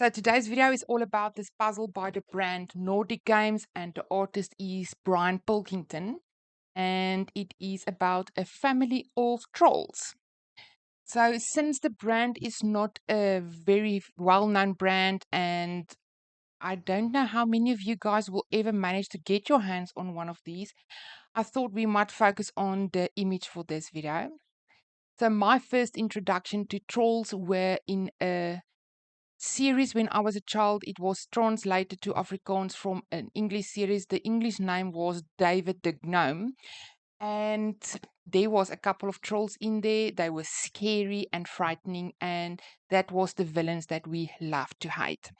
So today's video is all about this puzzle by the brand Nordic Games, and the artist is Brian Pilkington, and it is about a family of trolls. So since the brand is not a very well-known brand, and I don't know how many of you guys will ever manage to get your hands on one of these, I thought we might focus on the image for this video. So my first introduction to trolls were in a series when I was a child. It was translated to Afrikaans from an English series. The English name was David the Gnome, and there was a couple of trolls in there. They were scary and frightening, and that was the villains that we loved to hate.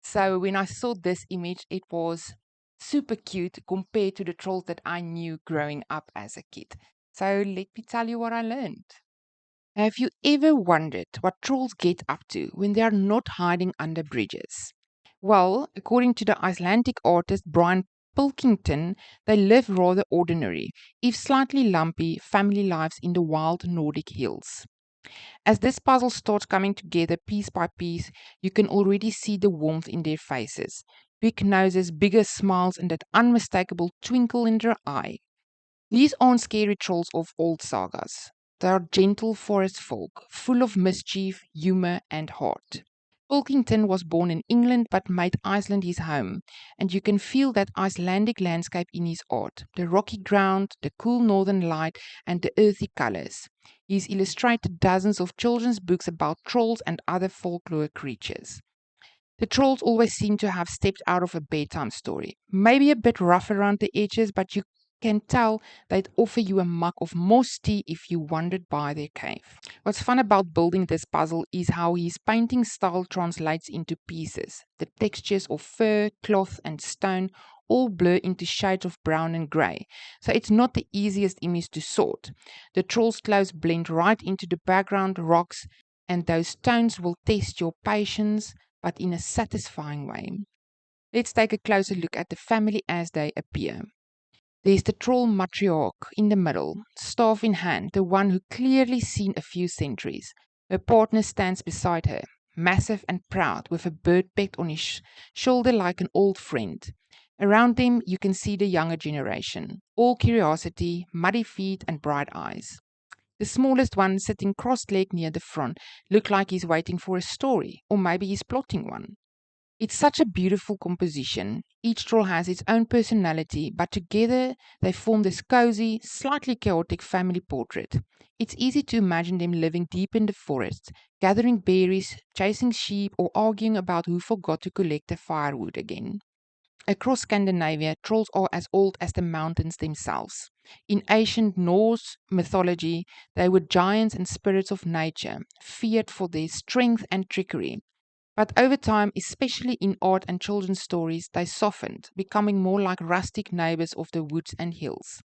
So when I saw this image, it was super cute compared to the trolls that I knew growing up as a kid. So let me tell you what I learned. Have you ever wondered what trolls get up to when they are not hiding under bridges? Well, according to the Icelandic artist Brian Pilkington, they live rather ordinary, if slightly lumpy, family lives in the wild Nordic hills. As this puzzle starts coming together piece by piece, you can already see the warmth in their faces. Big noses, bigger smiles, and that unmistakable twinkle in their eye. These aren't scary trolls of old sagas. They are gentle forest folk, full of mischief, humor, and heart. Pilkington was born in England but made Iceland his home, and you can feel that Icelandic landscape in his art, the rocky ground, the cool northern light, and the earthy colors. He's illustrated dozens of children's books about trolls and other folklore creatures. The trolls always seem to have stepped out of a bedtime story. Maybe a bit rough around the edges, but you can tell they'd offer you a mug of moss tea if you wandered by their cave. What's fun about building this puzzle is how his painting style translates into pieces. The textures of fur, cloth, and stone all blur into shades of brown and grey, so it's not the easiest image to sort. The troll's clothes blend right into the background rocks, and those tones will test your patience, but in a satisfying way. Let's take a closer look at the family as they appear. There's the troll matriarch in the middle, staff in hand, the one who clearly seen a few centuries. Her partner stands beside her, massive and proud, with a bird pecked on his shoulder like an old friend. Around them, you can see the younger generation, all curiosity, muddy feet, and bright eyes. The smallest one, sitting cross-legged near the front, looked like he's waiting for a story, or maybe he's plotting one. It's such a beautiful composition. Each troll has its own personality, but together they form this cozy, slightly chaotic family portrait. It's easy to imagine them living deep in the forest, gathering berries, chasing sheep, or arguing about who forgot to collect the firewood again. Across Scandinavia, trolls are as old as the mountains themselves. In ancient Norse mythology, they were giants and spirits of nature, feared for their strength and trickery. But over time, especially in art and children's stories, they softened, becoming more like rustic neighbors of the woods and hills.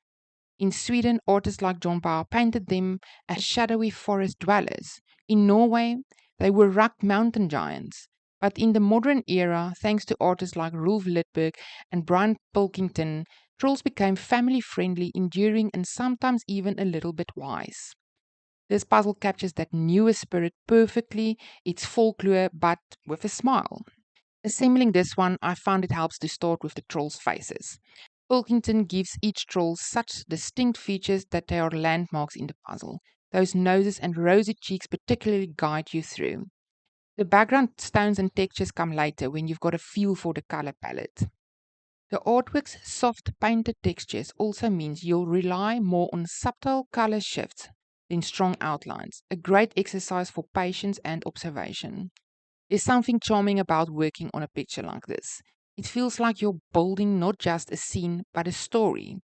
In Sweden, artists like John Bauer painted them as shadowy forest dwellers. In Norway, they were rugged mountain giants. But in the modern era, thanks to artists like Rolf Lidberg and Brian Pilkington, trolls became family friendly, enduring, and sometimes even a little bit wise. This puzzle captures that newer spirit perfectly. It's folklore, but with a smile. Assembling this one, I found it helps to start with the trolls' faces. Pilkington gives each troll such distinct features that they are landmarks in the puzzle. Those noses and rosy cheeks particularly guide you through. The background stones and textures come later when you've got a feel for the color palette. The artwork's soft painted textures also means you'll rely more on subtle color shifts than strong outlines, a great exercise for patience and observation. There's something charming about working on a picture like this. It feels like you're building not just a scene, but a story.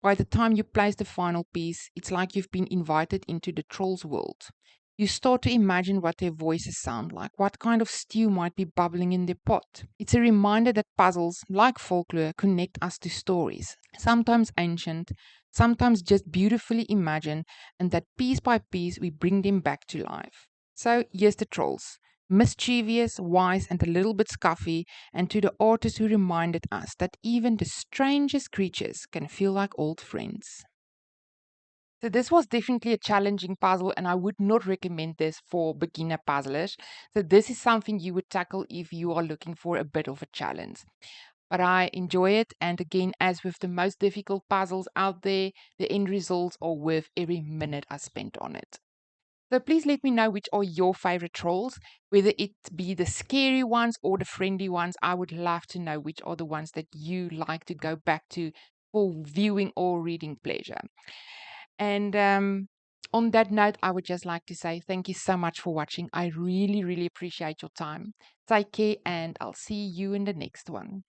By the time you place the final piece, it's like you've been invited into the troll's world. You start to imagine what their voices sound like, what kind of stew might be bubbling in their pot. It's a reminder that puzzles, like folklore, connect us to stories, sometimes ancient, sometimes just beautifully imagined, and that piece by piece we bring them back to life. So here's the trolls. Mischievous, wise, and a little bit scuffy, and to the artist who reminded us that even the strangest creatures can feel like old friends. So this was definitely a challenging puzzle, and I would not recommend this for beginner puzzlers. So this is something you would tackle if you are looking for a bit of a challenge. But I enjoy it, and again, as with the most difficult puzzles out there, the end results are worth every minute I spent on it. So please let me know which are your favorite trolls, whether it be the scary ones or the friendly ones. I would love to know which are the ones that you like to go back to for viewing or reading pleasure. And on that note, I would just like to say thank you so much for watching. I really, really appreciate your time. Take care, and I'll see you in the next one.